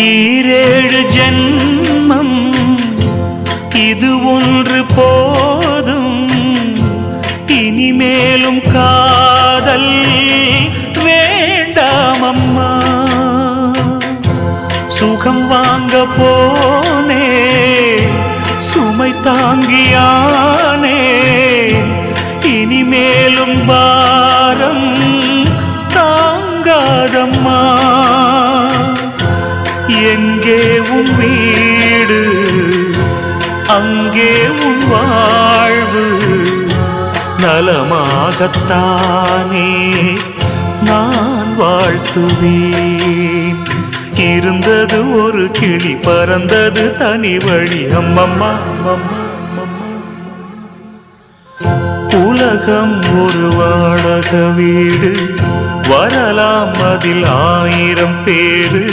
ஈரேழு ஜென்மம் இது ஒன்று போதும், இனிமேலும் காதல் வேண்டாம் அம்மா. சுகம் வாங்க போனே சுமை தாங்கியானே, இனிமேலும் பாரம் தாங்காதம்மா. எங்கே உன் வீடு அங்கே உன் வாழ்வு, நலமாகத்தானே நான் வாழ்த்துவேன். இருந்தது ஒரு கிளி பறந்தது தனி வழி அம்மம்மா அம்மம்மா அம்மம்மா. உலகம் ஒரு வாடக வீடு, வரலாம் அதில் 1000 பேரு.